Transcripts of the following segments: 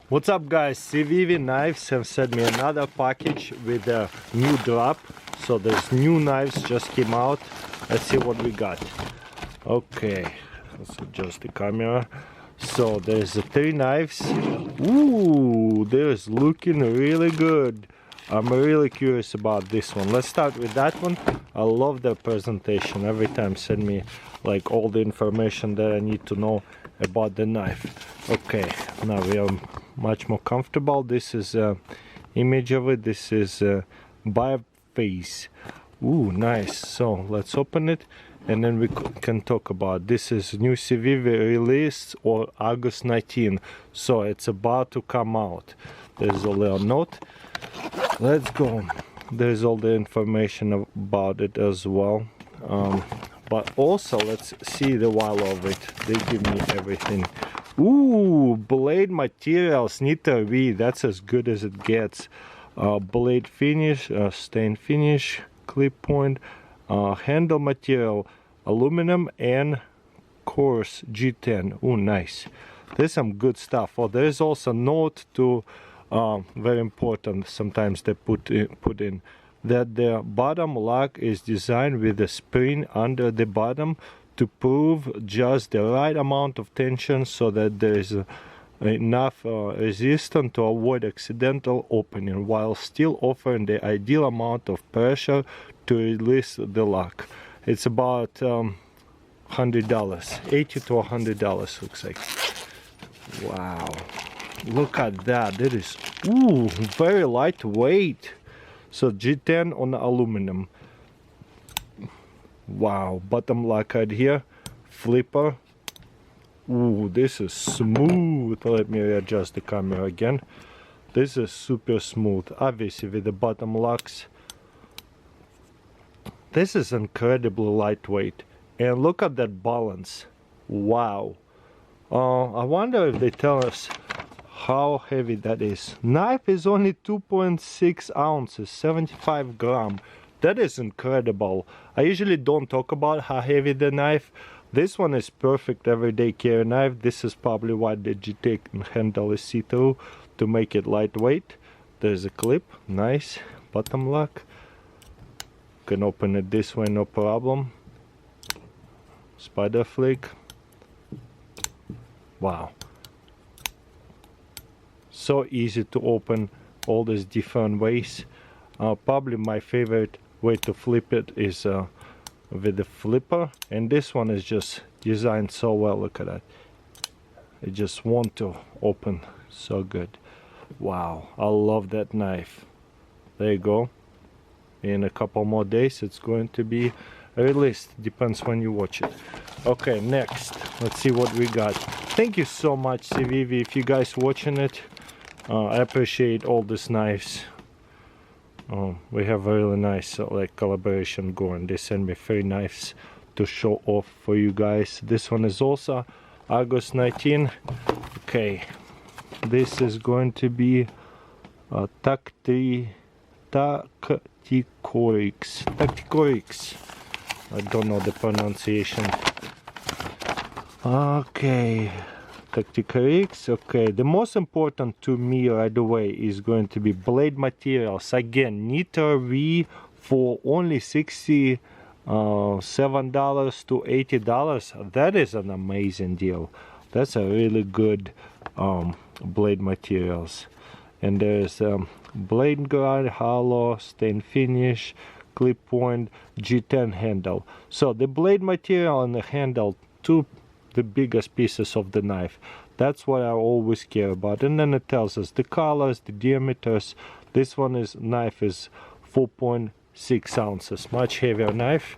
What's up guys, Civivi Knives have sent me another package with a new drop. So there's new knives just came out. Let's see what we got. Okay, let's adjust the camera. So there's 3 knives. Ooh, this is looking really good. I'm really curious about this one. Let's start with that one. I love their presentation. Every time send me like all the information that I need to know about the knife. Okay, now we are much more comfortable. This is image of it. This is Biophase. Ooh, nice. So let's open it and then we can talk about this. Is new Civivi release or August 19, so it's about to come out. There's a little note. Let's go. There's all the information about it as well, but also let's see the wall of it. They give me everything. Ooh, blade materials Nitra V, that's as good as it gets. Blade finish, stain finish, clip point, handle material aluminum and coarse G10. Ooh, nice. There's some good stuff. Oh, there's also note to very important, sometimes they put in that the bottom lock is designed with a spring under the bottom to prove just the right amount of tension so that there is enough resistance to avoid accidental opening while still offering the ideal amount of pressure to release the lock. It's about $100, $80 to $100 looks like. Wow, look at that. It is very lightweight. So G10 on aluminum. Wow, bottom lock right here, flipper. Ooh, this is smooth. Let me readjust the camera again. This is super smooth, obviously with the bottom locks. This is incredibly lightweight, and look at that balance. Wow. I wonder if they tell us how heavy that is. Knife is only 2.6 ounces, 75 grams. That is incredible. I usually don't talk about how heavy the knife. This one is perfect everyday carry knife. This is probably why the G10 handle is see-through, to make it lightweight. There's a clip, nice. Bottom lock. Can open it this way, no problem. Spider flick. Wow. So easy to open all these different ways. Probably my favorite way to flip it is with the flipper, and this one is just designed so well. Look at that. I just want to open so good. Wow, I love that knife. There you go. In a couple more days it's going to be released, depends when you watch it. Okay, next let's see what we got. Thank you so much, Civivi, if you guys watching it. I appreciate all these knives. We have a really nice like collaboration going. They send me 3 knives to show off for you guys. This one is also August 19. Okay, this is going to be Tacticorix. I don't know the pronunciation. Okay, Tacticorix. Okay, the most important to me right away is going to be blade materials. Again, Nitra V for only $67 to $80. That is an amazing deal. That's a really good blade materials. And there's blade guard, hollow, stain finish, clip point, G10 handle. So the blade material and the handle, two the biggest pieces of the knife. That's what I always care about. And then it tells us the colors, the diameters. This one is knife is 4.6 ounces, much heavier knife.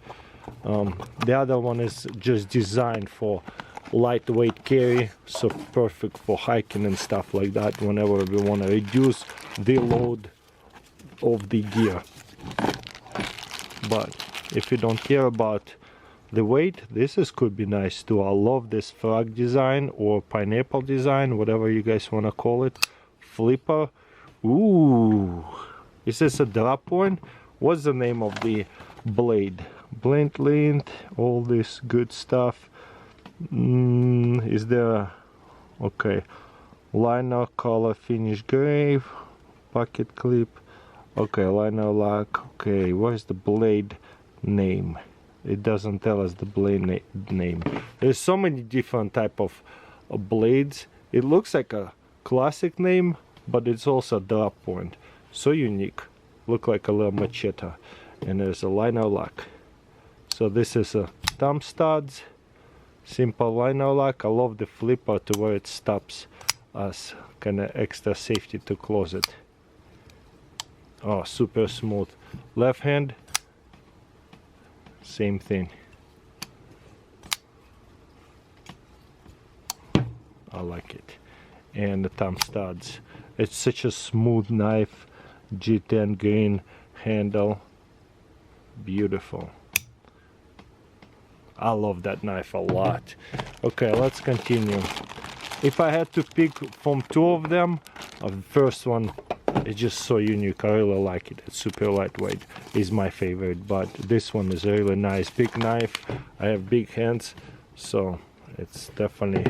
The other one is just designed for lightweight carry, so perfect for hiking and stuff like that whenever we want to reduce the load of the gear. But if you don't care about the weight, this could be nice too. I love this frog design or pineapple design, whatever you guys want to call it. Flipper. Ooh, is this a drop point? What's the name of the blade? Blade length, all this good stuff. Is there okay, Liner color finish gray. Pocket clip. Okay, liner lock. Okay, where's the blade name? It doesn't tell us the blade name. There's so many different type of blades. It looks like a classic name, but it's also a drop point. So unique. Look like a little machete. And there's a liner lock. So this is a thumb studs. Simple liner lock. I love the flipper to where it stops us. Kind of extra safety to close it. Oh, super smooth. Left hand, same thing. I like it. And the thumb studs. It's such a smooth knife. G10 green handle. Beautiful. I love that knife a lot. Okay, let's continue. If I had to pick from two of them, the first one, it's just so unique. I really like it. It's super lightweight. It's my favorite, but this one is really nice. Big knife. I have big hands, so it's definitely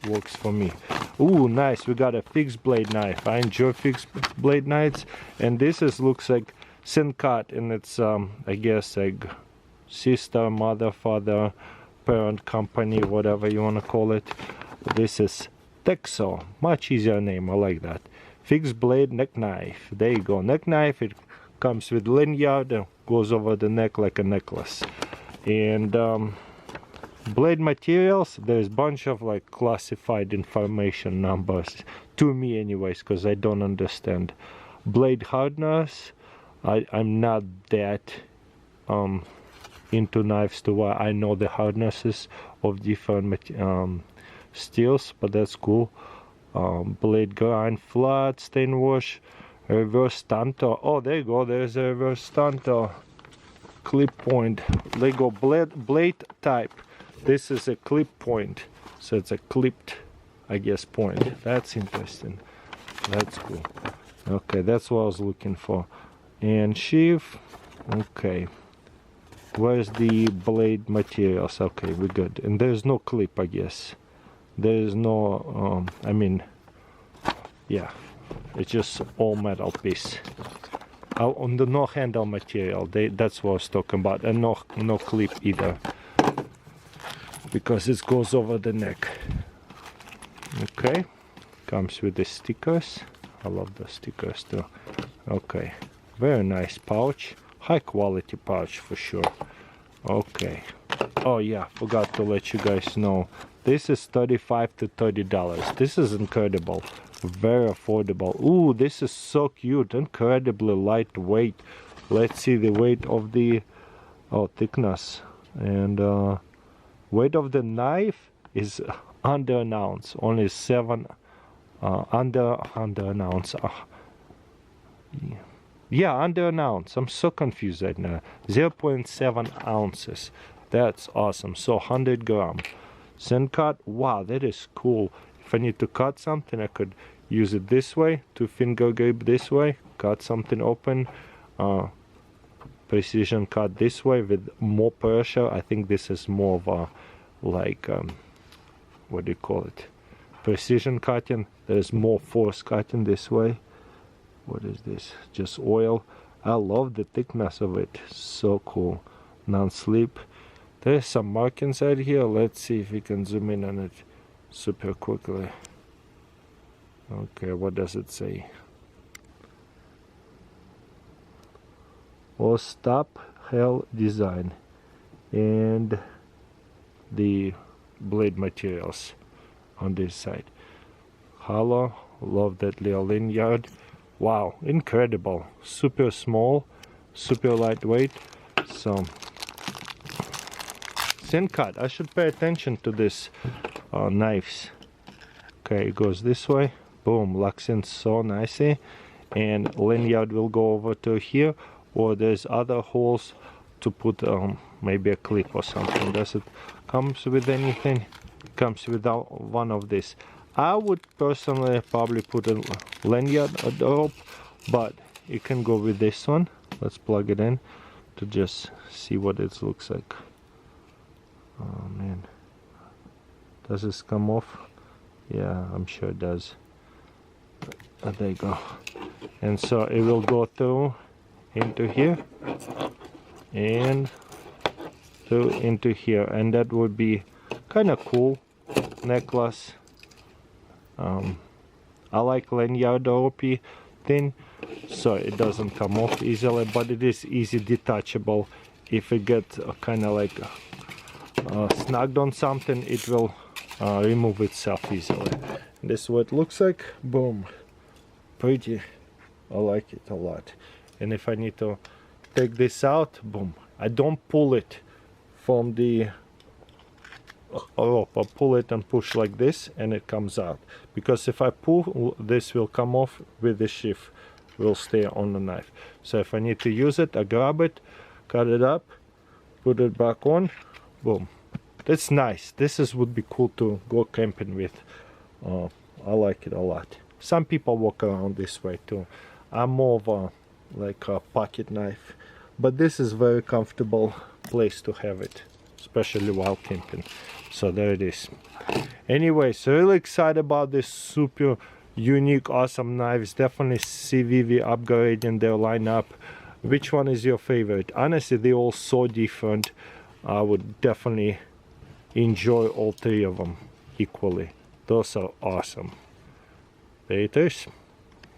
works for me. Ooh, nice. We got a fixed blade knife. I enjoy fixed blade knives, and this looks like Sencut, and it's I guess like sister, mother, father, parent company, whatever you want to call it. This is Texo. Much easier name. I like that. Fixed blade neck knife. There you go. Neck knife. It comes with lanyard and goes over the neck like a necklace. And blade materials. There's a bunch of like classified information numbers to me, anyways, because I don't understand. Blade hardness. I'm not that into knives to where I know the hardnesses of different steels, but that's cool. Blade grind, flat, stain wash, reverse stunter. Oh, there you go. There's a reverse stunter. Clip point. Lego blade type. This is a clip point, so it's a clipped, I guess, point. That's interesting. That's cool. Okay, that's what I was looking for. And sheath. Okay. Where's the blade materials? Okay, we're good. And there's no clip, I guess. There's no, I mean, yeah, it's just all metal piece. On the no handle material, that's what I was talking about, and no clip either, because it goes over the neck. Okay, comes with the stickers. I love the stickers too. Okay, very nice pouch, high quality pouch for sure. Okay. Oh yeah, forgot to let you guys know. This is $35 to $30. This is incredible. Very affordable. Ooh, this is so cute. Incredibly lightweight. Let's see the weight of the thickness. And weight of the knife is under an ounce. Only 7 under an ounce. Yeah, under an ounce. I'm so confused right now. 0.7 ounces. That's awesome. So 100 grams. Sencut. Wow, that is cool. If I need to cut something, I could use it this way. 2-finger grip this way. Cut something open. Precision cut this way with more pressure. I think this is more of a like what do you call it? Precision cutting. There's more force cutting this way. What is this? Just oil. I love the thickness of it. So cool. Non-slip. There's some markings right here. Let's see if we can zoom in on it super quickly. Okay, what does it say? Or stop hell design. And the blade materials on this side. Hollow. Love that little lanyard. Wow, incredible. Super small, super lightweight. So Sencut. I should pay attention to this knives. Okay, it goes this way. Boom, locks in so nicely. And lanyard will go over to here, or there's other holes to put maybe a clip or something. Does it comes with anything? It comes without one of this. I would personally probably put a lanyard at the rope, but you can go with this one. Let's plug it in to just see what it looks like. Oh man, does this come off? Yeah, I'm sure it does. There you go. And so it will go through into here and through into here, and that would be kind of cool necklace. I like lanyard OP thing, so it doesn't come off easily, but it is easy detachable. If it gets kind of like snagged on something, it will remove itself easily. This is what it looks like. Boom. Pretty. I like it a lot. And if I need to take this out, boom, I don't pull it from the rope. I pull it and push like this and it comes out, because if I pull, this will come off with the sheath, will stay on the knife. So if I need to use it, I grab it, cut it up, put it back on, boom. That's nice. This would be cool to go camping with. I like it a lot. Some people walk around this way too. I'm more of a like a pocket knife, but this is very comfortable place to have it, especially while camping. So there it is. Anyways, really excited about this super unique, awesome knives. Definitely Civivi upgrading their lineup. Which one is your favorite? Honestly, they're all so different. I would definitely enjoy all three of them equally. Those are awesome. There it is.